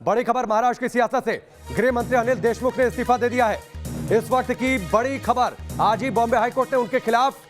बड़ी खबर महाराष्ट्र की सियासत से, गृह मंत्री अनिल देशमुख ने इस्तीफा दे दिया है। इस वक्त की बड़ी खबर, आज ही बॉम्बे हाईकोर्ट ने उनके खिलाफ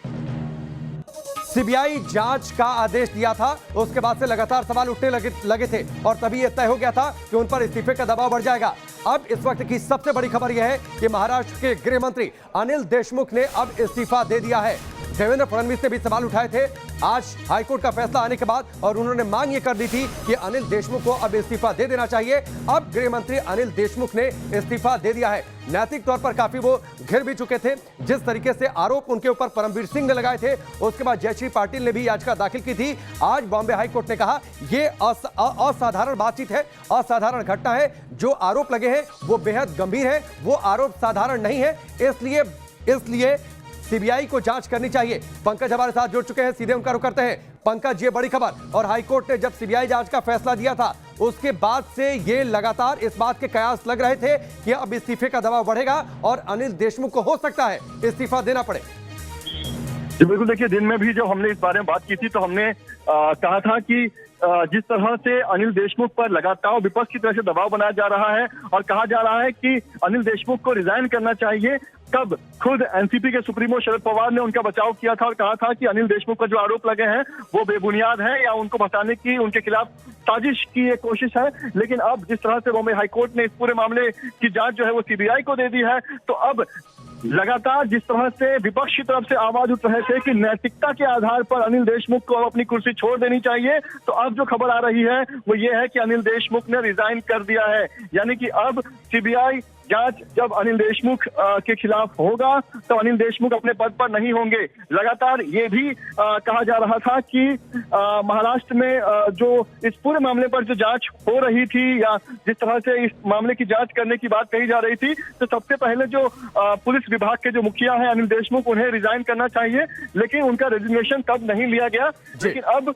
सीबीआई जांच का आदेश दिया था। उसके बाद से लगातार सवाल उठने लगे थे और तभी यह तय हो गया था कि उन पर इस्तीफे का दबाव बढ़ जाएगा। अब इस वक्त की सबसे बड़ी खबर यह है कि महाराष्ट्र के गृह मंत्री अनिल देशमुख ने अब इस्तीफा दे दिया है। देवेंद्र फडणवीस ने भी सवाल उठाए थे आज हाईकोर्ट का फैसला आने के बाद और उन्होंने मांग ये कर दी थी कि अनिल देशमुख को अब इस्तीफा दे देना चाहिए। अब गृह मंत्री अनिल देशमुख ने इस्तीफा दे दिया है। नैतिक तौर पर काफी वो घिर भी चुके थे। जिस तरीके से आरोप उनके ऊपर परमवीर सिंह ने लगाए थे, उसके बाद जयश्री पाटिल ने भी याचिका दाखिल की थी। आज बॉम्बे हाईकोर्ट ने कहा यह असाधारण बातचीत है, असाधारण घटना है। जो आरोप लगे हैं वो बेहद गंभीर है, वो आरोप साधारण नहीं है। इसलिए सीबीआई को जांच करनी चाहिए। पंकज हमारे साथ जुड़ चुके हैं, सीधे उनका रुख करते हैं। पंकज, ये बड़ी खबर, और हाईकोर्ट ने जब सीबीआई जांच का फैसला दिया था उसके बाद से ये लगातार इस बात के कयास लग रहे थे कि अब इस्तीफे का दबाव बढ़ेगा और अनिल देशमुख को हो सकता है इस्तीफा देना पड़े। जी बिल्कुल, देखिए दिन में भी जब हमने इस बारे में बात की थी तो हमने कहा था कि जिस तरह से अनिल देशमुख पर लगातार विपक्ष की तरफ से दबाव बनाया जा रहा है और कहा जा रहा है कि अनिल देशमुख को रिजाइन करना चाहिए, तब खुद एनसीपी के सुप्रीमो शरद पवार ने उनका बचाव किया था और कहा था कि अनिल देशमुख पर जो आरोप लगे हैं वो बेबुनियाद है या उनको बचाने की उनके खिलाफ साजिश की एक कोशिश है। लेकिन अब जिस तरह से बॉम्बे हाईकोर्ट ने इस पूरे मामले की जांच जो है वो सीबीआई को दे दी है, तो अब लगातार जिस तरह से विपक्ष की तरफ से आवाज उठ रहे थे कि नैतिकता के आधार पर अनिल देशमुख को अपनी कुर्सी छोड़ देनी चाहिए, तो अब जो खबर आ रही है वो ये है कि अनिल देशमुख ने रिजाइन कर दिया है। यानी कि अब सीबीआई जांच जब अनिल देशमुख के खिलाफ होगा तो अनिल देशमुख अपने पद पर नहीं होंगे। लगातार ये भी कहा जा रहा था कि महाराष्ट्र में जो इस पूरे मामले पर जो जांच हो रही थी या जिस तरह से इस मामले की जांच करने की बात कही जा रही थी, तो सबसे पहले जो पुलिस विभाग के जो मुखिया हैं अनिल देशमुख, उन्हें रिजाइन करना चाहिए, लेकिन उनका रेजिग्नेशन तब नहीं लिया गया। लेकिन अब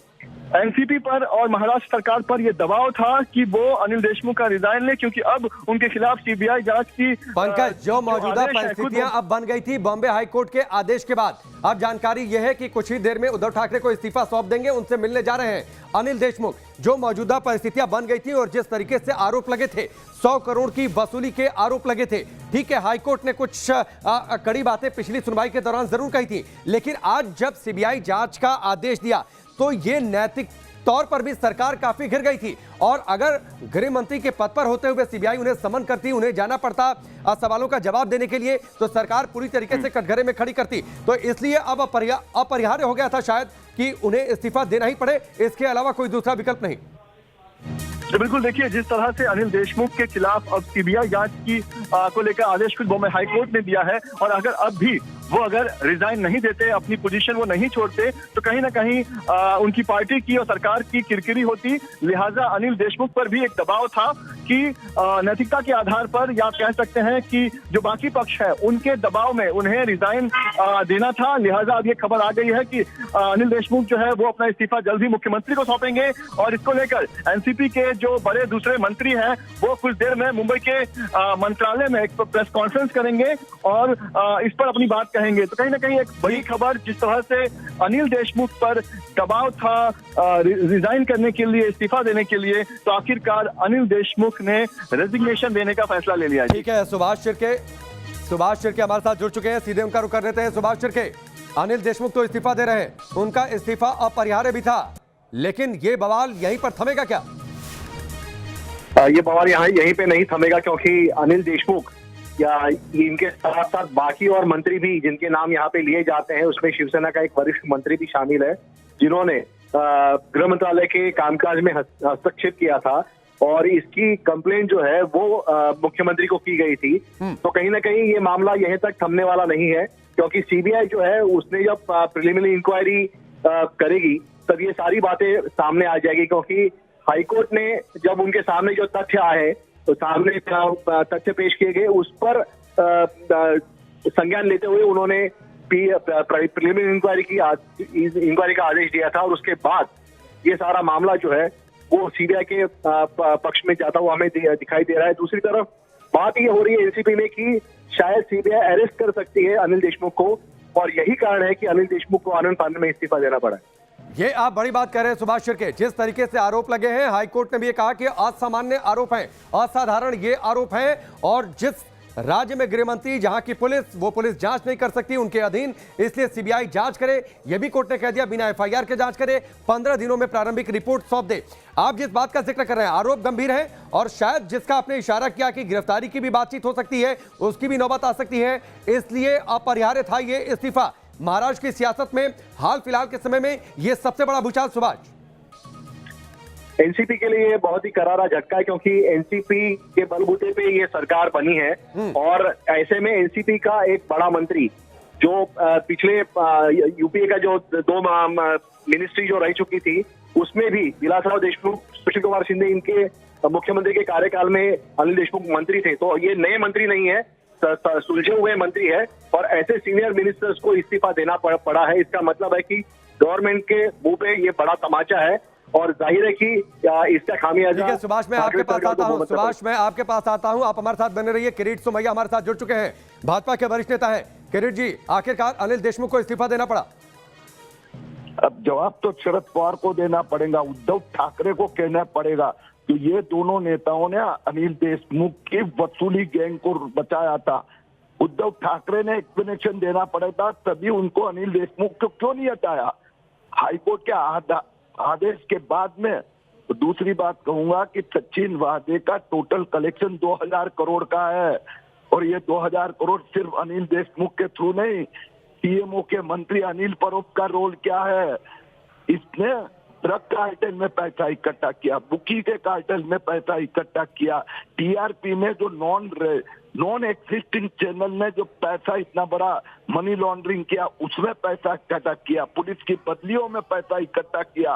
एनसीपी पर और महाराष्ट्र सरकार पर यह दबाव था कि वो अनिल देशमुख का रिजाइन ले, क्योंकि अब उनके खिलाफ सीबीआई जांच की पंकज, जो मौजूदा परिस्थितियां अब बन गई थी बॉम्बे हाईकोर्ट के आदेश के बाद, अब जानकारी यह है कि कुछ ही देर में उद्धव ठाकरे को इस्तीफा सौंप देंगे, उनसे मिलने जा रहे हैं अनिल देशमुख। जो मौजूदा परिस्थितियां बन गई थी और जिस तरीके से आरोप लगे थे, 100 करोड़ की वसूली के आरोप लगे थे, ठीक है, हाईकोर्ट ने कुछ कड़ी बातें पिछली सुनवाई के दौरान जरूर कही थी, लेकिन आज जब सीबीआई जांच का आदेश दिया तो ये नैतिक तौर पर भी सरकार काफी घिर गई थी। और अगर गृह मंत्री के पद पर होते हुए सीबीआई उन्हें समन करती, उन्हें जाना पड़ता सवालों का जवाब देने के लिए, तो सरकार पूरी तरीके से कटघरे में खड़ी करती। तो इसलिए अब अपरिहार्य हो गया था शायद कि उन्हें इस्तीफा देना ही पड़े, इसके अलावा कोई दूसरा विकल्प नहीं। तो बिल्कुल, देखिए जिस तरह से अनिल देशमुख के खिलाफ अब सीबीआई जांच की को लेकर आदेश खुद बॉम्बे हाईकोर्ट ने दिया है, और अगर अब भी वो अगर रिजाइन नहीं देते, अपनी पोजीशन वो नहीं छोड़ते, तो कहीं ना कहीं उनकी पार्टी की और सरकार की किरकिरी होती। लिहाजा अनिल देशमुख पर भी एक दबाव था कि नैतिकता के आधार पर, या कह सकते हैं कि जो बाकी पक्ष है उनके दबाव में उन्हें रिजाइन देना था। लिहाजा अब ये खबर आ गई है कि अनिल देशमुख जो है वो अपना इस्तीफा जल्द ही मुख्यमंत्री को सौंपेंगे, और इसको लेकर एनसीपी के जो बड़े दूसरे मंत्री हैं वो कुछ देर में मुंबई के मंत्रालय में एक प्रेस कॉन्फ्रेंस करेंगे और इस पर अपनी बात कहेंगे। तो कहीं ना कहीं एक बड़ी खबर, जिस तरह से अनिल देशमुख पर दबाव था रिजाइन करने के लिए, इस्तीफा देने के लिए, तो आखिरकार अनिल देशमुख ने रेजिग्नेशन देने का फैसला ले लिया। ठीक है, सुभाष शिर्के हमारे साथ जुड़ चुके हैं, सीधे उनका रुख कर लेते हैं। सुभाष शिर्के, अनिल देशमुख तो इस्तीफा दे रहे हैं, उनका इस्तीफा अपरिहार्य भी था, लेकिन ये बवाल यहीं पर थमेगा क्या? ये बवाल यहीं पे नहीं थमेगा, क्योंकि अनिल देशमुख या इनके साथ साथ बाकी और मंत्री भी जिनके नाम यहाँ पे लिए जाते हैं, उसमें शिवसेना का एक वरिष्ठ मंत्री भी शामिल है, जिन्होंने गृह मंत्रालय के कामकाज में हस्तक्षेप किया था और इसकी कंप्लेंट जो है वो मुख्यमंत्री को की गई थी। तो कहीं ना कहीं ये मामला यहीं तक थमने वाला नहीं है, क्योंकि सीबीआई जो है उसने जब प्रिलिमिनरी इंक्वायरी करेगी तब ये सारी बातें सामने आ जाएगी, क्योंकि हाईकोर्ट ने जब उनके सामने जो तथ्य आए, तो सामने तथ्य पेश किए गए, उस पर संज्ञान लेते हुए उन्होंने प्रिलिमिनरी इंक्वायरी का आदेश दिया था, और उसके बाद ये सारा मामला जो है वो सीबीआई के पक्ष में जाता हुआ हमें दिखाई दे रहा है। दूसरी तरफ बात ये हो रही है एनसीपी में कि शायद सीबीआई अरेस्ट कर सकती है अनिल देशमुख को, और यही कारण है कि अनिल देशमुख को आनंद फानन में इस्तीफा देना पड़ा है। ये आप बड़ी बात कह रहे हैं सुभाष शिर्के। जिस तरीके से आरोप लगे हैं, हाईकोर्ट ने भी ये कहा कि असामान्य आरोप हैं, असाधारण ये आरोप हैं, और जिस राज्य में गृह मंत्री, जहां की पुलिस, वो पुलिस जांच नहीं कर सकती उनके अधीन, इसलिए सीबीआई जांच करे। यह भी कोर्ट ने कह दिया, बिना एफआईआर के जांच करे, 15 दिनों में प्रारंभिक रिपोर्ट सौंप दे। आप जिस बात का जिक्र कर रहे हैं, आरोप गंभीर है, और शायद जिसका आपने इशारा किया कि गिरफ्तारी की भी बातचीत हो सकती है, उसकी भी नौबत आ सकती है, इसलिए अपरिहार्य था ये इस्तीफा। महाराष्ट्र की सियासत में हाल फिलहाल के समय में यह सबसे बड़ा भूचाल सुभाष। एनसीपी के लिए बहुत ही करारा झटका है, क्योंकि एनसीपी के बलबूते पे ये सरकार बनी है, और ऐसे में एनसीपी का एक बड़ा मंत्री जो पिछले यूपीए का जो 2 मिनिस्ट्री जो रह चुकी थी, उसमें भी विलासराव देशमुख, सुशील कुमार शिंदे, इनके मुख्यमंत्री के कार्यकाल में अनिल देशमुख मंत्री थे। तो ये नए मंत्री नहीं है, सुलझे हुए मंत्री है, और ऐसे सीनियर मिनिस्टर्स को इस्तीफा देना पड़ा है। इसका मतलब है कि गवर्नमेंट के मुंह पे ये बड़ा तमाचा है, और जाहिर है कि इसका खामियाजा। सुभाष, मैं आपके पास आता हूं। सुभाष, मैं आपके पास आता हूं, आप हमारे साथ बने रहिए। किरीट सोमैया हमारे साथ जुड़ चुके हैं, भाजपा के वरिष्ठ नेता हैं। किरीट जी, आखिरकार अनिल देशमुख को इस्तीफा देना पड़ा। अब जवाब तो शरद पवार को देना पड़ेगा, उद्धव ठाकरे को कहना पड़ेगा। तो ये दोनों नेताओं ने अनिल देशमुख की वसूली गैंग को बचाया था। उद्धव ठाकरे ने एक्सप्लेनेशन देना पड़ेगा, तभी उनको अनिल देशमुख को क्यों नहीं हटाया हाईकोर्ट के आदेश के बाद में। तो दूसरी बात कहूंगा कि सचिन वादे का टोटल कलेक्शन 2000 करोड़ का है, और ये 2000 करोड़ सिर्फ अनिल देशमुख के थ्रू नहीं, सीएमओ के मंत्री अनिल परोप का रोल क्या है। इसने ड्रग कार्टेल में पैसा इकट्ठा किया, बुकी के कार्टेल में पैसा इकट्ठा किया, टीआरपी में जो नॉन एक्सिस्टिंग चैनल ने जो पैसा इतना बड़ा मनी लॉन्ड्रिंग किया, उसमें पैसा इकट्ठा किया, पुलिस की बदलियों में पैसा इकट्ठा किया।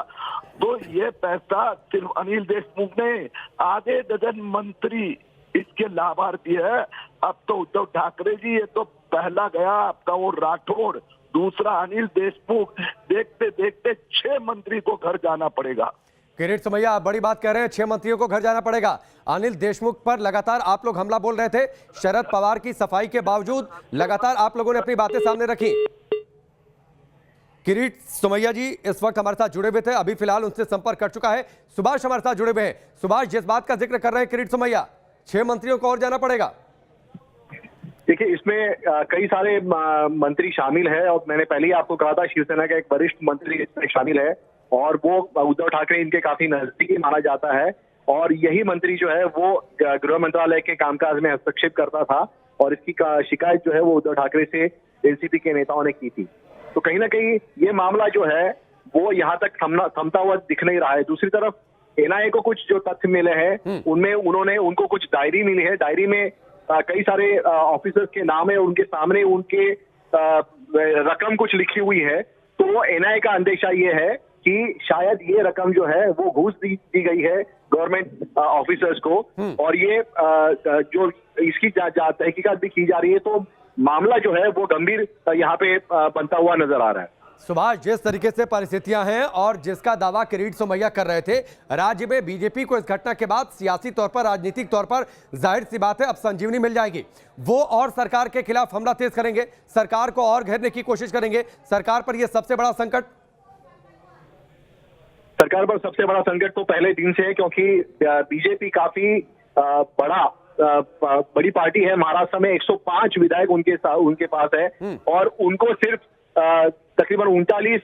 तो ये पैसा सिर्फ अनिल देशमुख ने, आधे डजन मंत्री इसके लाभार्थी है। अब तो उद्धव ठाकरे जी, ये तो पहला गया आपका वो राठौड़, दूसरा अनिल देशमुख, देखते देखते 6 मंत्री को घर जाना पड़ेगा। किरीट सोमैया, आप बड़ी बात कह रहे हैं, 6 मंत्रियों को घर जाना पड़ेगा। अनिल देशमुख पर लगातार आप लोग हमला बोल रहे थे, शरद पवार की सफाई के बावजूद लगातार आप लोगों ने अपनी बातें सामने रखी। किरीट सोमैया जी इस वक्त हमारे साथ जुड़े हुए थे, अभी फिलहाल उनसे संपर्क कर चुका है सुभाष हमारे साथ जुड़े हुए हैं। सुभाष, जिस बात का जिक्र कर रहे हैं किरीट सोमैया, 6 मंत्रियों को और जाना पड़ेगा। देखिए, इसमें कई सारे मंत्री शामिल है, और मैंने पहले ही आपको कहा था शिवसेना का एक वरिष्ठ मंत्री इसमें शामिल है, और वो उद्धव ठाकरे इनके काफी नजदीकी माना जाता है। और यही मंत्री जो है वो गृह मंत्रालय के कामकाज में हस्तक्षेप करता था, और इसकी शिकायत जो है वो उद्धव ठाकरे से एनसीपी के नेताओं ने की थी। तो कहीं ना कहीं ये मामला जो है वो यहाँ तक थमता हुआ दिख नहीं रहा है। दूसरी तरफ एनआईए को कुछ जो तथ्य मिले हैं, उनमें उनको कुछ डायरी मिली है, डायरी में कई सारे ऑफिसर्स के नाम है, उनके सामने उनके रकम कुछ लिखी हुई है। तो एनआईए का अंदेशा ये है कि शायद ये रकम जो है वो घूस दी गई है गवर्नमेंट ऑफिसर्स को, और ये जो इसकी तहकीकात भी की जा रही है। तो मामला जो है वो गंभीर यहाँ पे बनता हुआ नजर आ रहा है। सुभाष, जिस तरीके से परिस्थितियां हैं और जिसका दावा किरीट सोमैया कर रहे थे, राज्य में बीजेपी को इस घटना के बाद सियासी तौर पर, राजनीतिक तौर पर जाहिर सी बात है अब संजीवनी मिल जाएगी। वो और सरकार के खिलाफ हमला तेज करेंगे, सरकार को और घेरने की कोशिश करेंगे। सरकार पर यह सबसे बड़ा संकट, सरकार पर सबसे बड़ा संकट तो पहले दिन से है, क्योंकि बीजेपी काफी बड़ी पार्टी है। महाराष्ट्र में 105 विधायक उनके पास है, और उनको सिर्फ तकरीबन 39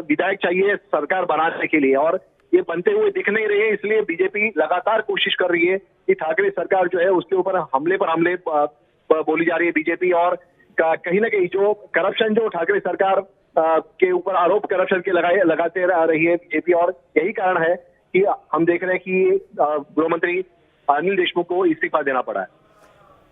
विधायक चाहिए सरकार बनाने के लिए, और ये बनते हुए दिख नहीं रहे। इसलिए बीजेपी लगातार कोशिश कर रही है कि ठाकरे सरकार जो है उसके ऊपर हमले पर हमले बोली जा रही है बीजेपी। और कहीं ना कहीं जो करप्शन, जो ठाकरे सरकार के ऊपर आरोप करप्शन के लगाते रही है बीजेपी, और यही कारण है कि हम देख रहे हैं कि गृह मंत्री अनिल देशमुख को इस्तीफा देना पड़ा है।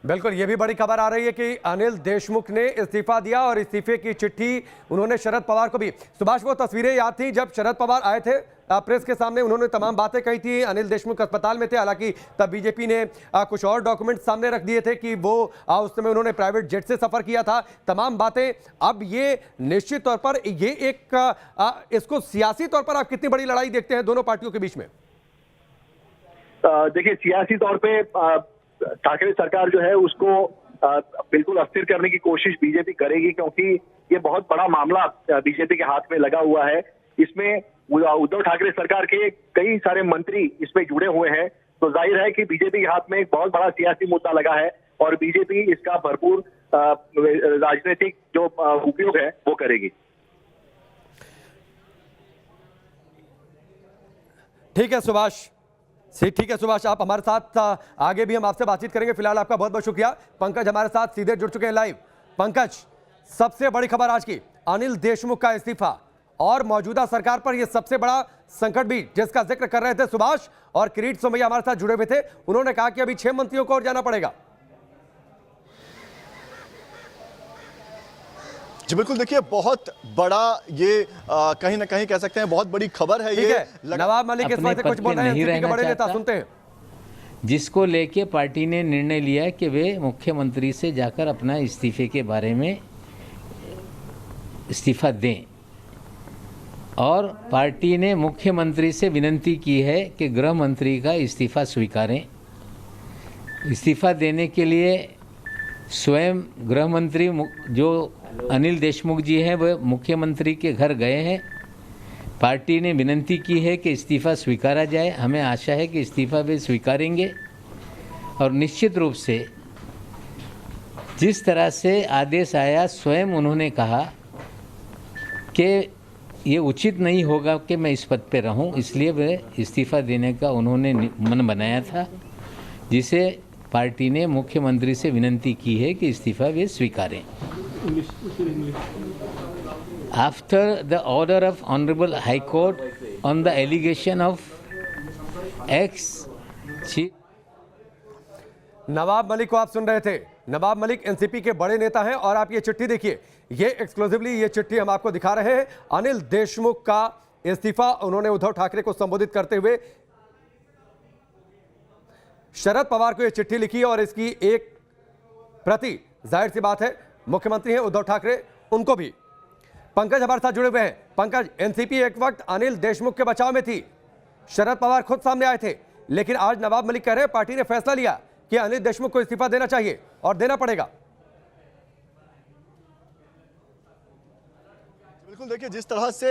बिल्कुल, यह भी बड़ी खबर आ रही है कि अनिल देशमुख ने इस्तीफा दिया, और इस्तीफे की चिट्ठी उन्होंने शरद पवार को भी। सुभाष, वो तस्वीरें याद थी जब शरद पवार आए थे प्रेस के सामने, उन्होंने तमाम बातें कही थी। अनिल देशमुख अस्पताल में थे, हालांकि तब बीजेपी ने कुछ और डॉक्यूमेंट सामने रख दिए थे कि वो उस समय उन्होंने प्राइवेट जेट से सफर किया था, तमाम बातें। अब ये निश्चित तौर पर ये एक इसको सियासी तौर पर आप कितनी बड़ी लड़ाई देखते हैं दोनों पार्टियों के बीच में? देखिए, सियासी तौर पे ठाकरे सरकार जो है उसको बिल्कुल अस्थिर करने की कोशिश बीजेपी करेगी, क्योंकि ये बहुत बड़ा मामला बीजेपी के हाथ में लगा हुआ है। इसमें उद्धव ठाकरे सरकार के कई सारे मंत्री इसमें जुड़े हुए हैं, तो जाहिर है कि बीजेपी के हाथ में एक बहुत बड़ा सियासी मुद्दा लगा है और बीजेपी इसका भरपूर राजनीतिक जो उपयोग है वो करेगी। ठीक है सुभाष, ठीक है सुभाष, आप हमारे साथ आगे भी हम आपसे बातचीत करेंगे। फिलहाल आपका बहुत बहुत शुक्रिया। पंकज हमारे साथ सीधे जुड़ चुके हैं लाइव। पंकज, सबसे बड़ी खबर आज की, अनिल देशमुख का इस्तीफा और मौजूदा सरकार पर यह सबसे बड़ा संकट भी जिसका जिक्र कर रहे थे सुभाष और किरीट सोमैया हमारे साथ जुड़े हुए थे। उन्होंने कहा कि अभी 6 मंत्रियों को और जाना पड़ेगा। जी बिल्कुल, देखिए बहुत बड़ा ये कहीं ना कहीं कह सकते हैं बहुत बड़ी खबर है ये। नवाब मलिक इस वक्त कुछ बोल रहे हैं, एनसीपी के बड़े नेता, सुनते हैं। जिसको लेके पार्टी ने निर्णय लिया कि वे मुख्यमंत्री से जाकर अपना इस्तीफे के बारे में इस्तीफा दें और पार्टी ने मुख्यमंत्री से विनती की है कि गृह मंत्री का इस्तीफा स्वीकारें। इस्तीफा देने के लिए स्वयं गृह मंत्री जो अनिल देशमुख जी हैं वह मुख्यमंत्री के घर गए हैं। पार्टी ने विनती की है कि इस्तीफा स्वीकारा जाए। हमें आशा है कि इस्तीफा वे स्वीकारेंगे और निश्चित रूप से जिस तरह से आदेश आया स्वयं उन्होंने कहा कि ये उचित नहीं होगा कि मैं इस पद पे रहूं, इसलिए वे इस्तीफा देने का उन्होंने मन बनाया था, जिसे पार्टी ने मुख्यमंत्री से विनती की है कि इस्तीफा वे स्वीकारें। After the order of Honorable High Court on the allegation of ex-chief Nawab Malik को आप सुन रहे थे। नवाब मलिक एनसीपी के बड़े नेता हैं और आप ये चिट्ठी देखिए, ये एक्सक्लूसिवली ये चिट्ठी हम आपको दिखा रहे हैं। अनिल देशमुख का इस्तीफा उन्होंने उद्धव ठाकरे को संबोधित करते हुए शरद पवार को यह चिट्ठी लिखी और इसकी एक प्रति जाहिर सी बात है मुख्यमंत्री हैं उद्धव ठाकरे, उनको भी। पंकज हमारे साथ जुड़े हुए हैं। पंकज, एनसीपी एक वक्त अनिल देशमुख के बचाव में थी, शरद पवार खुद सामने आए थे, लेकिन आज नवाब मलिक कह रहे हैं पार्टी ने फैसला लिया कि अनिल देशमुख को इस्तीफा देना चाहिए और देना पड़ेगा। बिल्कुल, देखिए जिस तरह से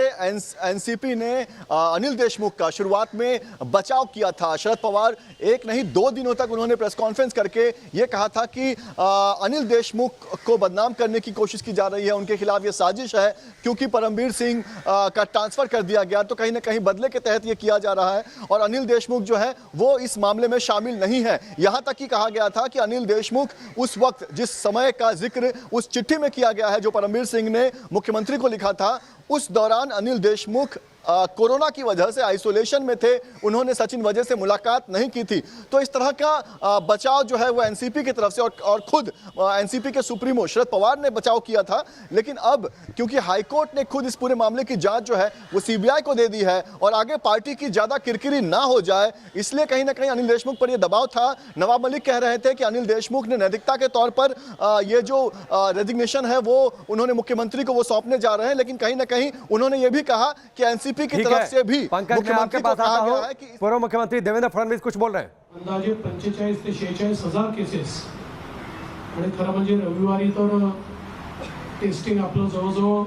एनसीपी ने अनिल देशमुख का शुरुआत में बचाव किया था, शरद पवार एक नहीं 2 दिनों तक उन्होंने प्रेस कॉन्फ्रेंस करके ये कहा था कि अनिल देशमुख को बदनाम करने की कोशिश की जा रही है, उनके खिलाफ ये साजिश है क्योंकि परमबीर सिंह का ट्रांसफर कर दिया गया, तो कहीं ना कहीं बदले के तहत ये किया जा रहा है और अनिल देशमुख जो है वो इस मामले में शामिल नहीं है। यहाँ तक कि कहा गया था कि अनिल देशमुख उस वक्त जिस समय का जिक्र उस चिट्ठी में किया गया है जो परमबीर सिंह ने मुख्यमंत्री को लिखा था, उस दौरान अनिल देशमुख कोरोना की वजह से आइसोलेशन में थे, उन्होंने सचिन वजह से मुलाकात नहीं की थी। तो इस तरह का बचाव जो है वो एनसीपी की तरफ से और खुद एनसीपी के सुप्रीमो शरद पवार ने बचाव किया था। लेकिन अब क्योंकि हाईकोर्ट ने खुद इस पूरे मामले की जांच जो है वो सीबीआई को दे दी है और आगे पार्टी की ज्यादा किरकिरी ना हो जाए, इसलिए कहीं ना कहीं अनिल देशमुख पर यह दबाव था। नवाब मलिक कह रहे थे कि अनिल देशमुख ने नैतिकता के तौर पर ये जो रेजिग्नेशन है वो उन्होंने मुख्यमंत्री को वो सौंपने जा रहे हैं, लेकिन कहीं ना कहीं उन्होंने ये भी कहा कि एनसीपी की तरफ से भी मुख्यमंत्री को कहा गया है कि पूर्व मुख्यमंत्री देवेंद्र फडणवीस कुछ बोल रहे हैं। अंदाजे 45 ते 46 हजार केसेस आणि खरं म्हणजे रविवारी तर टेस्टिंग आपलं जवळजवळ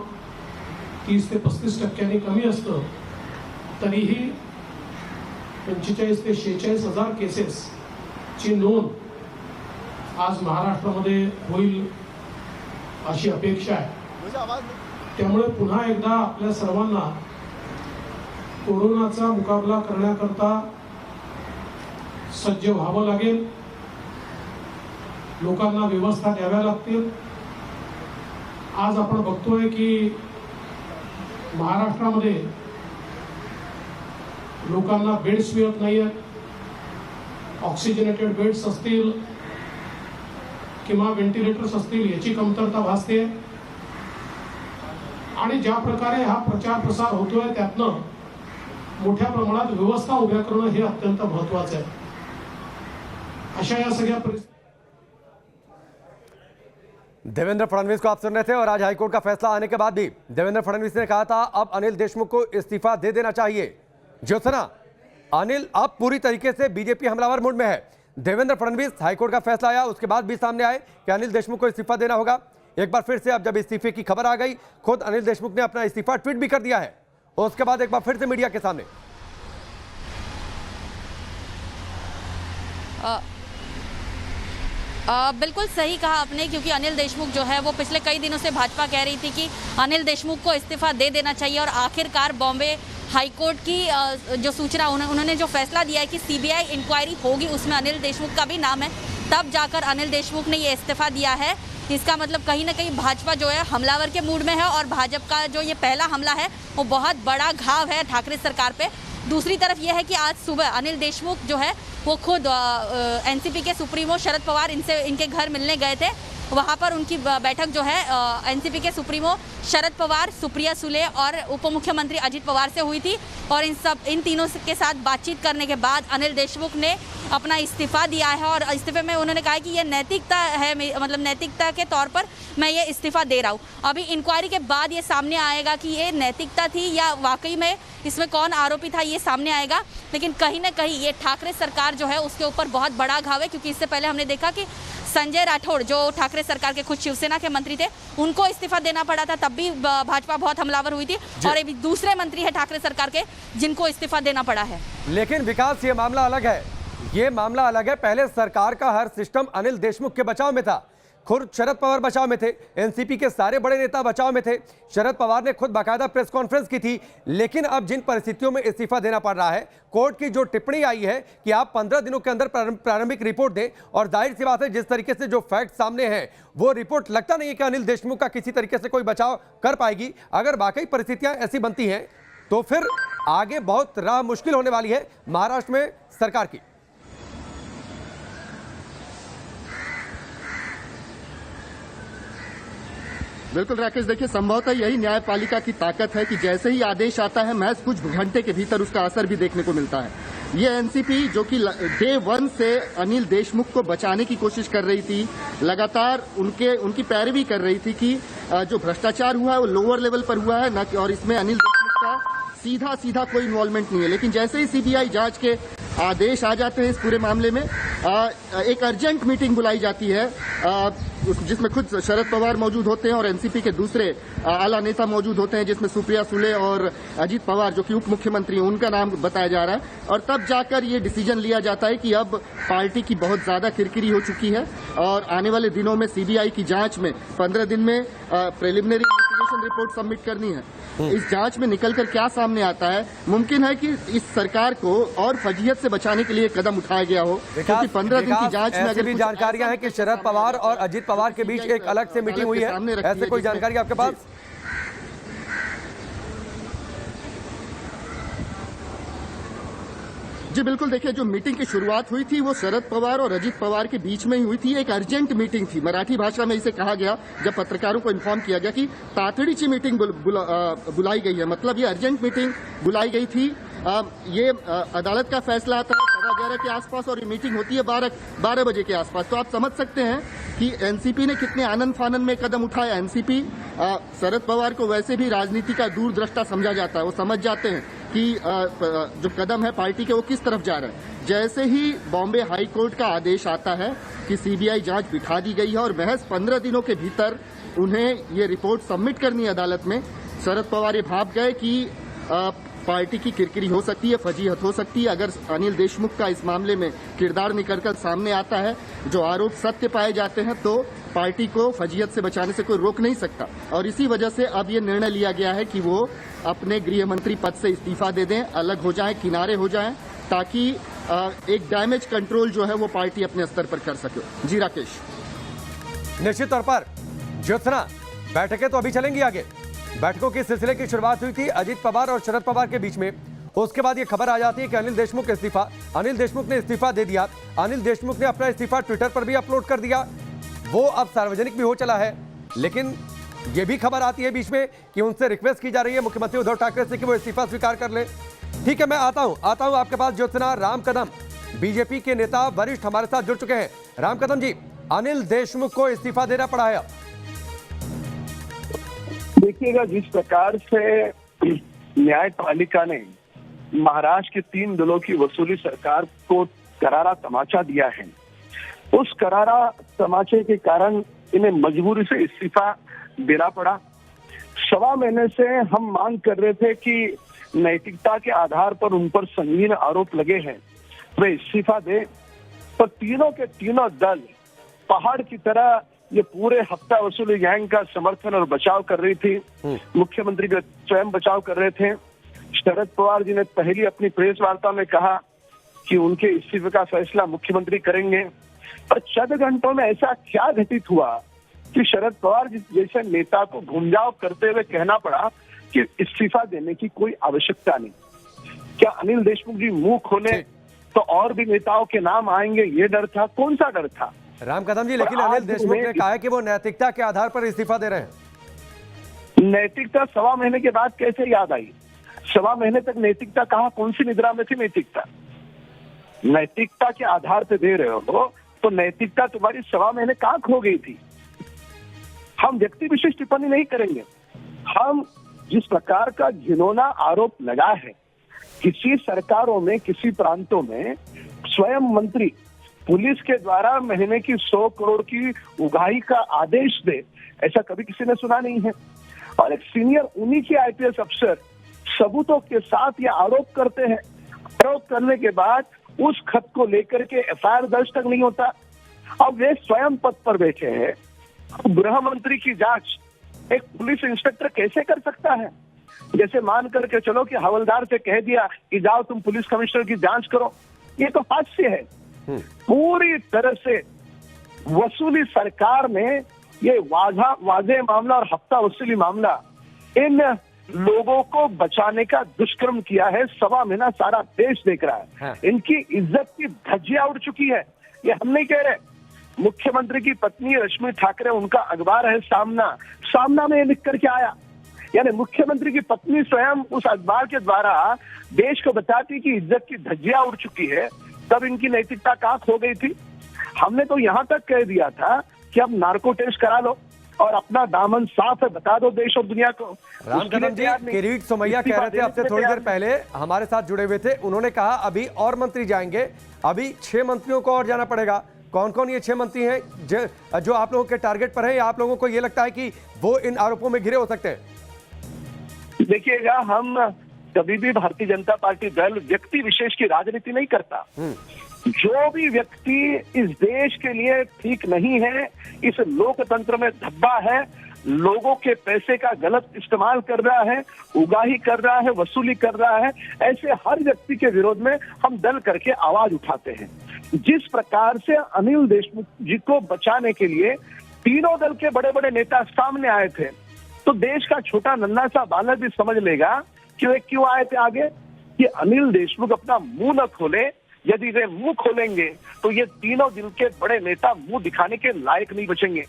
30 ते 35% कमी असतं, तरीही 45 ते 46 हजार केसेस ची नोंद आज महाराष्ट्रामध्ये होईल अशी अपेक्षा आहे। त्यामुळे पुन्हा एकदा आपल्या सर्वांना कोरोनाचा मुकाबला करण्याकरता सज्ज व्हावं लागेल, लोकांना व्यवस्था द्याव्या लागतील। आज आपण बघतोय की महाराष्ट्रामध्ये लोकांना बेड्स मिळत नाहीयेत, ऑक्सिजनेटेड बेड्स असतील किंवा व्हेंटिलेटर्स असतील याची कमतरता भासते आणि ज्या प्रकारे हा प्रचार प्रसार होतोय त्यातनं मोठ्या प्रमाणात व्यवस्था उभ्या करणं हे अत्यंत महत्त्वाचं आहे। अशा या सगळ्या देवेंद्र फडणवीस को आप सुन रहे थे और आज हाईकोर्ट का फैसला आने के बाद भी देवेंद्र फडणवीस ने कहा था अब अनिल देशमुख को इस्तीफा दे देना चाहिए। ज्योत्सना, अनिल अब पूरी तरीके से बीजेपी हमलावर मूड में है। देवेंद्र फडणवीस, हाईकोर्ट का फैसला आया उसके बाद भी सामने आए कि अनिल देशमुख को इस्तीफा देना होगा। एक बार फिर से अब जब इस्तीफे की खबर आ गई, खुद अनिल देशमुख ने अपना इस्तीफा ट्वीट भी कर दिया है। उसके बाद एक बार फिर से मीडिया के सामने। बिल्कुल सही कहा आपने, क्योंकि अनिल देशमुख जो है वो पिछले कई दिनों से भाजपा कह रही थी कि अनिल देशमुख को इस्तीफा दे देना चाहिए, और आखिरकार बॉम्बे हाईकोर्ट की जो सूचना उन्होंने जो फैसला दिया है कि सीबीआई इंक्वायरी होगी, उसमें अनिल देशमुख का भी नाम है, तब जाकर अनिल देशमुख ने ये इस्तीफा दिया है। इसका मतलब कहीं ना कहीं भाजपा जो है हमलावर के मूड में है, और भाजपा का जो ये पहला हमला है वो बहुत बड़ा घाव है ठाकरे सरकार पे। दूसरी तरफ यह है कि आज सुबह अनिल देशमुख जो है वो खुद एनसीपी के सुप्रीमो शरद पवार इनके घर मिलने गए थे। वहाँ पर उनकी बैठक जो है एनसीपी के सुप्रीमो शरद पवार, सुप्रिया सुले और उप मुख्यमंत्री अजित पवार से हुई थी, और इन तीनों के साथ बातचीत करने के बाद अनिल देशमुख ने अपना इस्तीफा दिया है, और इस्तीफे में उन्होंने कहा कि ये नैतिकता है, मतलब नैतिकता के तौर पर मैं ये इस्तीफा दे रहा हूँ। अभी इंक्वायरी के बाद ये सामने आएगा कि ये नैतिकता थी या वाकई में इसमें कौन आरोपी था, ये सामने आएगा। लेकिन कहीं ना कहीं ये ठाकरे सरकार जो है उसके ऊपर बहुत बड़ा घाव है, क्योंकि इससे पहले हमने देखा कि संजय राठौड़ जो ठाकरे सरकार के खुद शिवसेना के मंत्री थे, उनको इस्तीफा देना पड़ा था, तब भी भाजपा बहुत हमलावर हुई थी, और अभी दूसरे मंत्री है ठाकरे सरकार के जिनको इस्तीफा देना पड़ा है। लेकिन विकास, ये मामला अलग है, ये मामला अलग है। पहले सरकार का हर सिस्टम अनिल देशमुख के बचाव में था, खुद शरद पवार बचाव में थे, एनसीपी के सारे बड़े नेता बचाव में थे, शरद पवार ने खुद बाकायदा प्रेस कॉन्फ्रेंस की थी। लेकिन अब जिन परिस्थितियों में इस्तीफा देना पड़ रहा है, कोर्ट की जो टिप्पणी आई है कि आप 15 दिनों के अंदर प्रारंभिक रिपोर्ट दें, और जाहिर सी बात है जिस तरीके से जो फैक्ट सामने हैं वो रिपोर्ट लगता नहीं है कि अनिल देशमुख का किसी तरीके से कोई बचाव कर पाएगी। अगर वाकई परिस्थितियां ऐसी बनती हैं तो फिर आगे बहुत राह मुश्किल होने वाली है महाराष्ट्र में सरकार की। बिल्कुल राकेश, देखिए संभवतः यही न्यायपालिका की ताकत है कि जैसे ही आदेश आता है महज कुछ घंटे के भीतर उसका असर भी देखने को मिलता है। ये एनसीपी जो कि डे 1 से अनिल देशमुख को बचाने की कोशिश कर रही थी, लगातार उनकी पैरवी कर रही थी कि जो भ्रष्टाचार हुआ है वो लोअर लेवल पर हुआ है, न कि और इसमें अनिल देशमुख का सीधा कोई इन्वॉल्वमेंट नहीं है। लेकिन जैसे ही सीबीआई जांच के आदेश आ जाते हैं इस पूरे मामले में, एक अर्जेंट मीटिंग बुलाई जाती है जिसमें खुद शरद पवार मौजूद होते हैं और एनसीपी के दूसरे आला नेता मौजूद होते हैं, जिसमें सुप्रिया सुले और अजित पवार जो कि उप मुख्यमंत्री हैं उनका नाम बताया जा रहा है। और तब जाकर ये डिसीजन लिया जाता है कि अब पार्टी की बहुत ज्यादा किरकिरी हो चुकी है, और आने वाले दिनों में सीबीआई की जांच में 15 दिन में प्रिलिमिनरी इन्वेस्टिगेशन रिपोर्ट सबमिट करनी है। इस जांच में निकलकर क्या सामने आता है, मुमकिन है कि इस सरकार को और फजीहत से बचाने के लिए कदम उठाया गया हो, क्योंकि 15 दिन की जांच में ऐसी भी जानकारियां हैं कि शरद पवार और अजित पवार के बीच एक अलग से मीटिंग हुई है, ऐसे कोई जानकारी आपके पास? जी बिल्कुल, देखिए जो मीटिंग की शुरुआत हुई थी वो शरद पवार और अजित पवार के बीच में ही हुई थी। एक अर्जेंट मीटिंग थी, मराठी भाषा में इसे कहा गया, जब पत्रकारों को इन्फॉर्म किया गया कि तातडीची मीटिंग बुलाई गई है, मतलब ये अर्जेंट मीटिंग बुलाई गई थी। ये अदालत का फैसला आता है 11:15 के आसपास और ये मीटिंग होती है 12 बजे के आसपास। तो आप समझ सकते हैं कि एनसीपी ने कितने आनंद फानंद में कदम उठाया। एनसीपी शरद पवार को वैसे भी राजनीति का दूरदृष्टा समझा जाता है, वो समझ जाते हैं कि जो कदम है पार्टी के वो किस तरफ जा रहा है। जैसे ही बॉम्बे हाई कोर्ट का आदेश आता है कि सीबीआई जांच बिठा दी गई है और महज 15 दिनों के भीतर उन्हें ये रिपोर्ट सबमिट करनी है अदालत में, शरद पवार ये भाप गए कि पार्टी की किरकिरी हो सकती है, फजीहत हो सकती है। अगर अनिल देशमुख का इस मामले में किरदार निकलकर सामने आता है, जो आरोप सत्य पाए जाते हैं, तो पार्टी को फजीहत से बचाने से कोई रोक नहीं सकता। और इसी वजह से अब ये निर्णय लिया गया है कि वो अपने गृह मंत्री पद से इस्तीफा दे दें, अलग हो जाएं, किनारे हो जाएं, ताकि एक डैमेज कंट्रोल जो है वो पार्टी अपने स्तर पर कर सके। जी राकेश। निश्चित तौर पर ज्योत्सना, बैठकें तो अभी चलेंगी आगे। बैठकों के सिलसिले की शुरुआत हुई थी अजित पवार और शरद पवार के बीच में, उसके बाद ये खबर आ जाती है कि अनिल देशमुख इस्तीफा, अनिल देशमुख ने इस्तीफा दे दिया। अनिल देशमुख ने अपना इस्तीफा ट्विटर पर भी अपलोड कर दिया, वो अब सार्वजनिक भी हो चला है। लेकिन ये भी खबर आती है बीच में कि उनसे रिक्वेस्ट की जा रही है मुख्यमंत्री उद्धव ठाकरे से कि वो इस्तीफा स्वीकार कर ले। ठीक है, मैं आता हूं आपके पास ज्योत्सना। राम कदम, बीजेपी के नेता वरिष्ठ हमारे साथ जुड़ चुके हैं। राम कदम जी, अनिल देशमुख को इस्तीफा देना पड़ा है। देखिएगा, जिस प्रकार से न्यायपालिका ने महाराष्ट्र के 3 दलों की वसूली सरकार को करारा तमाचा दिया है, उस करारा तमाचे के कारण इन्हें मजबूरी से इस्तीफा देना पड़ा। 1.25 महीने से हम मांग कर रहे थे कि नैतिकता के आधार पर उन पर संगीन आरोप लगे हैं, वे इस्तीफा दे। तो तीनों के तीनों दल पहाड़ की तरह ये पूरे हफ्ता वसूली गैंग का समर्थन और बचाव कर रही थी। मुख्यमंत्री भी स्वयं बचाव कर रहे थे। शरद पवार जी ने पहली अपनी प्रेस वार्ता में कहा कि उनके इस्तीफे का फैसला मुख्यमंत्री करेंगे, पर चंद घंटों में ऐसा क्या घटित हुआ कि शरद पवार जैसे नेता को घुमजाव करते हुए कहना पड़ा कि इस्तीफा देने की कोई आवश्यकता नहीं। क्या अनिल देशमुख जी मुंह खोले तो और भी नेताओं के नाम आएंगे, ये डर था? कौन सा डर था राम कदम जी? लेकिन अनिल देशमुख ने कहा है कि वो नैतिकता के आधार पर इस्तीफा दे रहे हैं। नैतिकता 1.25 महीने के बाद कैसे याद आई? 1.25 महीने तक नैतिकता कहाँ, कौन सी निद्रा में थी नैतिकता? नैतिकता के आधार पे दे रहे हो तो नैतिकता तुम्हारी 1.25 महीने कहाँ खो गई थी? हम व्यक्ति विशेष टिप्पणी नहीं करेंगे। हम जिस प्रकार का घिनौना आरोप लगा है, किसी सरकारों में, किसी प्रांतों में स्वयं मंत्री पुलिस के द्वारा महीने की 100 करोड़ की उगाही का आदेश दे, ऐसा कभी किसी ने सुना नहीं है। और एक सीनियर उन्हीं के आईपीएस अफसर सबूतों के साथ ये आरोप करते हैं। आरोप करने के बाद उस खत को लेकर के एफआईआर दर्ज तक नहीं होता। अब वे स्वयं पद पर बैठे हैं। गृह मंत्री की जांच एक पुलिस इंस्पेक्टर कैसे कर सकता है? जैसे मान करके चलो कि हवलदार से कह दिया कि जाओ तुम पुलिस कमिश्नर की जांच करो, ये तो हास्य है। पूरी तरह से वसूली सरकार ने ये वाजे मामला और हफ्ता वसूली मामला इन लोगों को बचाने का दुष्कर्म किया है। 1.25 महीना सारा देश देख रहा है। इनकी इज्जत की धज्जियां उड़ चुकी है। ये हम नहीं कह रहे। मुख्यमंत्री की पत्नी रश्मि ठाकरे, उनका अखबार है सामना में ये लिख करके आया, यानी मुख्यमंत्री की पत्नी स्वयं उस अखबार के द्वारा देश को बताती कि इज्जत की धज्जियां उड़ चुकी है। तब इनकी नैतिकता कहाँ खो गई थी? हमने तो यहाँ तक कह दिया था कि अब नार्को टेस्ट करा लो और अपना दामन साफ है, बता दो देश और दुनिया को। राम कदम जी, किरीट सोमैया कह रहे थे अब से थोड़ी देर पहले, हमारे साथ जुड़े हुए थे, उन्होंने कहा अभी और मंत्री जाएंगे, अभी 6 मंत्रियों को और जाना पड़ेगा। कौन कौन ये 6 मंत्री हैं जो आप लोगों के टारगेट पर हैं, या आप लोगों को ये लगता है कि वो इन आरोपों में घिरे हो सकते हैं? देखिएगा, हम कभी भी भारतीय जनता पार्टी दल व्यक्ति विशेष की राजनीति नहीं करता। जो भी व्यक्ति इस देश के लिए ठीक नहीं है, इस लोकतंत्र में धब्बा है, लोगों के पैसे का गलत इस्तेमाल कर रहा है, उगाही कर रहा है, वसूली कर रहा है, ऐसे हर व्यक्ति के विरोध में हम दल करके आवाज उठाते हैं। जिस प्रकार से अनिल देशमुख जी को बचाने के लिए तीनों दल के बड़े बड़े नेता सामने आए थे, तो देश का छोटा नन्हा सा बालक भी समझ लेगा कि वे क्यों आए थे आगे, कि अनिल देशमुख अपना मुंह न खोले। यदि वे मुंह खोलेंगे तो ये तीनों दिल के बड़े नेता मुंह दिखाने के लायक नहीं बचेंगे।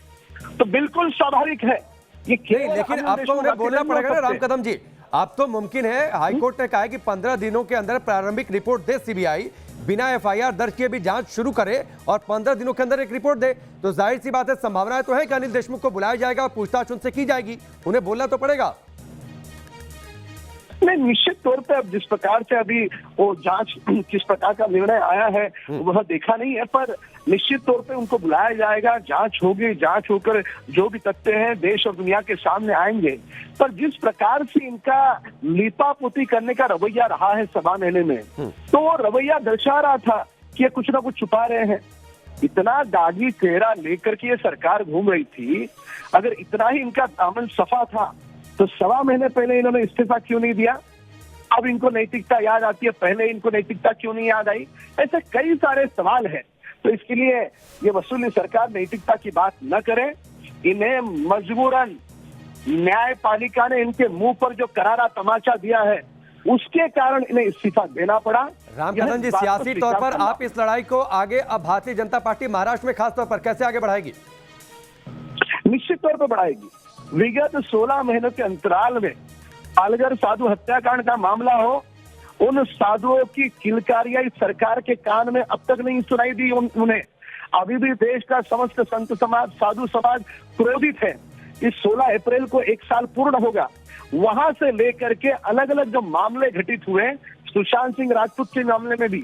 तो बिल्कुल स्वाभाविक है ये। लेकिन अब तो उन्हें बोलना पड़ेगा ना राम कदम जी, अब तो मुमकिन है, हाईकोर्ट ने कहा है कि 15 दिनों के अंदर प्रारंभिक रिपोर्ट दे सीबीआई, बिना एफआईआर दर्ज किए भी जांच शुरू करे और 15 दिनों के अंदर एक रिपोर्ट दे, तो जाहिर सी बात है संभावना तो है कि अनिल देशमुख को बुलाया जाएगा और पूछताछ उनसे की जाएगी। उन्हें बोलना तो पड़ेगा। नहीं, निश्चित तौर पे अब जिस प्रकार से अभी वो जांच किस प्रकार का निर्णय आया है वह देखा नहीं है, पर निश्चित तौर पे उनको बुलाया जाएगा, जांच होगी, जांच होकर जो भी तथ्य हैं देश और दुनिया के सामने आएंगे। पर जिस प्रकार से इनका लीपापोती करने का रवैया रहा है 1.25 महीने में, तो वो रवैया दर्शा रहा था कि ये कुछ ना कुछ छुपा रहे हैं। इतना दागी चेहरा लेकर के ये सरकार घूम रही थी, अगर इतना ही इनका दामन सफा था तो 1.25 महीने पहले इन्होंने इस्तीफा क्यों नहीं दिया? अब इनको नैतिकता याद आती है, पहले इनको नैतिकता क्यों नहीं याद आई? ऐसे कई सारे सवाल हैं। तो इसके लिए ये वसूली सरकार नैतिकता की बात न करे। इन्हें मजबूरन न्यायपालिका ने इनके मुंह पर जो करारा तमाचा दिया है, उसके कारण इन्हें इस्तीफा देना पड़ा। राम कदम जी, सियासी तौर पर आप इस लड़ाई को आगे अब भारतीय जनता पार्टी महाराष्ट्र में खासतौर पर कैसे आगे बढ़ाएगी? निश्चित तौर पर बढ़ाएगी। विगत 16 महीनों के अंतराल में पालघर साधु हत्याकांड का मामला हो, उन साधुओं की किलकारियां इस सरकार के कान में अब तक नहीं सुनाई दी उन्हें। अभी भी देश का समस्त संत समाज, साधु समाज क्रोधित है। इस 16 अप्रैल को 1 साल पूर्ण होगा। वहां से लेकर के अलग अलग जो मामले घटित हुए, सुशांत सिंह राजपूत के मामले में भी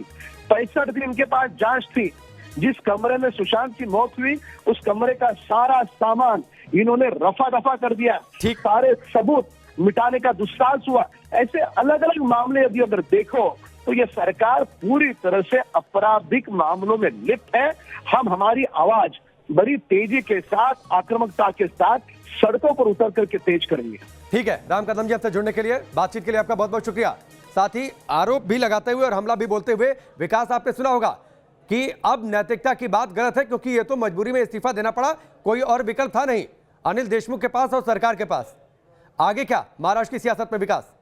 65 दिन के पास जांच थी। जिस कमरे में सुशांत की मौत हुई, उस कमरे का सारा सामान इन्होंने रफा दफा कर दिया। सारे सबूत मिटाने का दुस्साहस हुआ। ऐसे अलग अलग मामले यदि अगर देखो तो ये सरकार पूरी तरह से आपराधिक मामलों में लिप्त है। हम हमारी आवाज बड़ी तेजी के साथ, आक्रामकता के साथ सड़कों पर उतर करके तेज करेंगे। ठीक है, राम कदम जी, आपसे जुड़ने के लिए, बातचीत के लिए आपका बहुत बहुत शुक्रिया। साथ ही आरोप भी लगाते हुए और हमला भी बोलते हुए विकास, आपने सुना होगा कि अब नैतिकता की बात गलत है, क्योंकि ये तो मजबूरी में इस्तीफा देना पड़ा, कोई और विकल्प था नहीं अनिल देशमुख के पास और सरकार के पास। आगे क्या महाराष्ट्र की सियासत में विकास?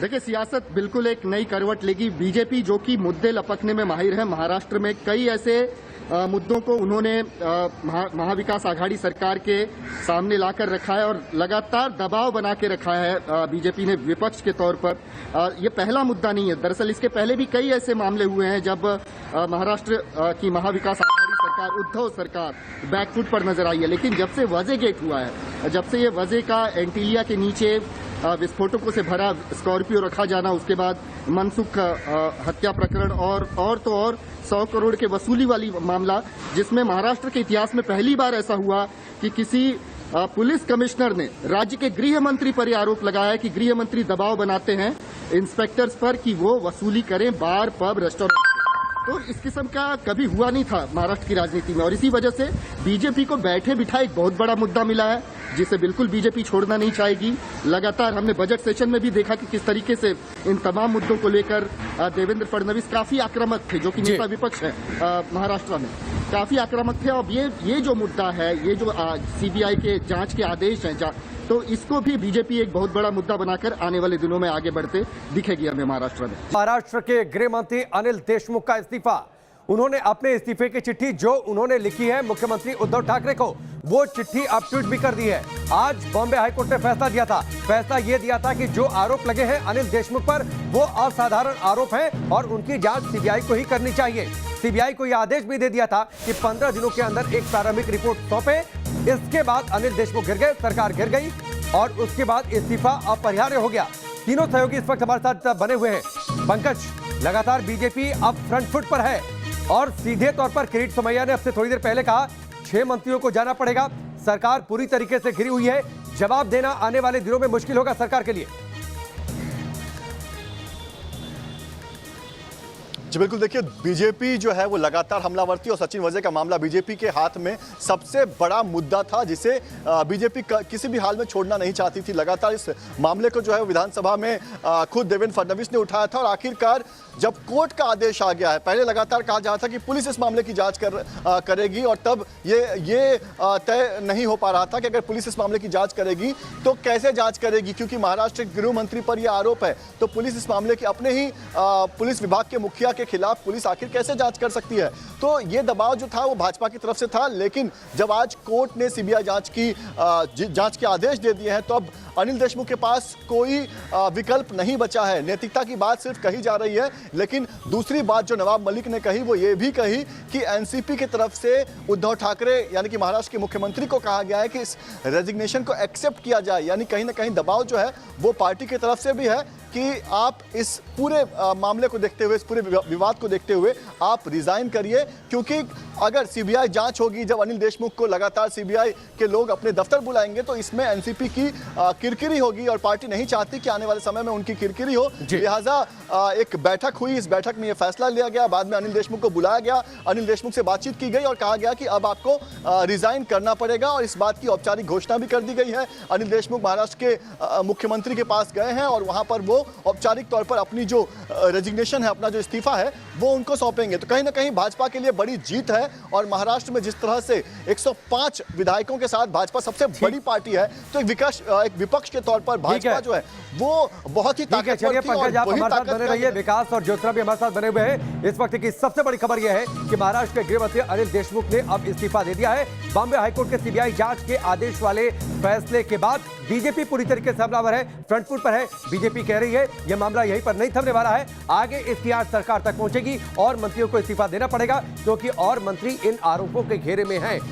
देखिए, सियासत बिल्कुल एक नई करवट लेगी। बीजेपी जो कि मुद्दे लपकने में माहिर है, महाराष्ट्र में कई ऐसे मुद्दों को उन्होंने महाविकास आघाड़ी सरकार के सामने लाकर रखा है और लगातार दबाव बना के रखा है बीजेपी ने विपक्ष के तौर पर। ये पहला मुद्दा नहीं है, दरअसल इसके पहले भी कई ऐसे मामले हुए हैं जब महाराष्ट्र की महाविकास आघाड़ी सरकार, उद्धव सरकार बैकफुट पर नजर आई है। लेकिन जब से वजह गेट हुआ है, जब से ये वजह का एंटीलिया के नीचे विस्फोटकों से भरा स्कॉर्पियो रखा जाना, उसके बाद मनसुख हत्या प्रकरण और तो और 100 करोड़ के वसूली वाली मामला, जिसमें महाराष्ट्र के इतिहास में पहली बार ऐसा हुआ कि किसी पुलिस कमिश्नर ने राज्य के गृह मंत्री पर यह आरोप लगाया कि गृह मंत्री दबाव बनाते हैं इंस्पेक्टर्स पर कि वो वसूली करें बार, पब, रेस्टोरेंट। तो इस किस्म का कभी हुआ नहीं था महाराष्ट्र की राजनीति में, और इसी वजह से बीजेपी को बैठे बिठाए एक बहुत बड़ा मुद्दा मिला है जिसे बिल्कुल बीजेपी छोड़ना नहीं चाहेगी। लगातार हमने बजट सेशन में भी देखा कि किस तरीके से इन तमाम मुद्दों को लेकर देवेंद्र फडणवीस काफी आक्रामक थे, जो कि नेता विपक्ष है महाराष्ट्र में, काफी आक्रामक थे। अब ये जो मुद्दा है, ये जो सीबीआई के जांच के आदेश हैं, तो इसको भी बीजेपी एक बहुत बड़ा मुद्दा बनाकर आने वाले दिनों में आगे बढ़ते दिखेगी हमें महाराष्ट्र में। महाराष्ट्र के गृह मंत्री अनिल देशमुख का इस्तीफा, उन्होंने अपने इस्तीफे की चिट्ठी जो उन्होंने लिखी है मुख्यमंत्री उद्धव ठाकरे को, वो चिट्ठी अब ट्वीट भी कर दी है। आज बॉम्बे हाईकोर्ट ने फैसला दिया था। फैसला ये दिया था कि जो आरोप लगे हैं अनिल देशमुख पर, वो असाधारण आरोप हैं और उनकी जांच सीबीआई को ही करनी चाहिए। सीबीआई को यह आदेश भी दे दिया था कि 15 दिनों के अंदर एक प्रारंभिक रिपोर्ट सौंपे। इसके बाद अनिल देशमुख गिर गए, सरकार गिर गई और उसके बाद इस्तीफा अपरिहार्य हो गया। तीनों सहयोगी इस वक्त हमारे साथ बने हुए हैं। पंकज, लगातार बीजेपी अब फ्रंट फुट पर है और सीधे तौर पर किरीट सोमैया ने अब से थोड़ी देर पहले कहा 6 मंत्रियों को जाना पड़ेगा, सरकार पूरी तरीके से घिरी हुई है, जवाब देना आने वाले दिनों में मुश्किल होगा सरकार के लिए। जी बिल्कुल, देखिए बीजेपी जो है वो लगातार हमलावर थी और सचिन वजह का मामला बीजेपी के हाथ में सबसे बड़ा मुद्दा था जिसे बीजेपी किसी भी हाल में छोड़ना नहीं चाहती थी। लगातार इस मामले को जो है विधानसभा में खुद देवेंद्र फडणवीस ने उठाया था और आखिरकार जब कोर्ट का आदेश आ गया है, पहले लगातार कहा जा रहा था कि पुलिस इस मामले की जांच करेगी और तब ये तय नहीं हो पा रहा था कि अगर पुलिस इस मामले की जांच करेगी तो कैसे जांच करेगी, क्योंकि महाराष्ट्र के गृह मंत्री पर यह आरोप है। तो पुलिस इस मामले की अपने ही पुलिस विभाग के मुखिया के खिलाफ पुलिस आखिर कैसे जांच कर सकती है। तो ये दबाव जो था वो भाजपा की तरफ से था, लेकिन जब आज कोर्ट ने सीबीआई जांच के आदेश दे दिए हैं तो अब अनिल देशमुख के पास कोई विकल्प नहीं बचा है। नैतिकता की बात सिर्फ कही जा रही है, लेकिन दूसरी बात जो नवाब मलिक ने कही वो ये भी कही कि एनसीपी की तरफ से उद्धव ठाकरे यानी कि महाराष्ट्र के मुख्यमंत्री को कहा गया है कि इस रेजिग्नेशन को एक्सेप्ट किया जाए, यानी कहीं ना कहीं दबाव जो है वो पार्टी की तरफ से भी है कि आप इस पूरे मामले को देखते हुए, इस पूरे विवाद को देखते हुए आप रिजाइन करिए, क्योंकि अगर सीबीआई जांच होगी, जब अनिल देशमुख को लगातार सीबीआई के लोग अपने दफ्तर बुलाएंगे तो इसमें एनसीपी की किरकिरी होगी और पार्टी नहीं चाहती कि आने वाले समय में उनकी किरकिरी हो। लिहाजा एक बैठक हुई, इस बैठक में यह फैसला लिया गया, बाद में अनिल देशमुख को बुलाया गया, अनिल देशमुख से बातचीत की गई और कहा गया कि अब आपको रिजाइन करना पड़ेगा और इस बात की औपचारिक घोषणा भी कर दी गई है। अनिल देशमुख महाराष्ट्र के मुख्यमंत्री के पास गए हैं और वहां पर वो औपचारिक तौर पर अपनी जो रेजिग्नेशन है, अपना जो इस्तीफा है वो उनको सौंपेंगे। तो कहीं ना कहीं भाजपा के लिए बड़ी जीत है और महाराष्ट्र में जिस तरह से 105 विधायकों के साथ भाजपा सबसे बड़ी पार्टी है, तो एक विपक्ष के तौर पर भाजपा जो है वो बहुत ही ताकतवर थी। पंकज, आप हमारे साथ बने रहिए, विकास और ज्योत्सना भी हमारे साथ बने हुए हैं। इस वक्त की सबसे बड़ी खबर यह है कि महाराष्ट्र के गृह मंत्री अनिल देशमुख ने अब इस्तीफा दे दिया है। बॉम्बे हाईकोर्ट के सीबीआई जांच के आदेश वाले फैसले के बाद बीजेपी पूरी तरीके से हमलावर है, फ्रंट फुट पर है। बीजेपी कह रही है यह मामला यहीं पर नहीं थमने वाला है, आगे इसकी आंच सरकार तक पहुंचेगी और मंत्रियों को इस्तीफा देना पड़ेगा, क्योंकि और मंत्री इन आरोपों के घेरे में हैं।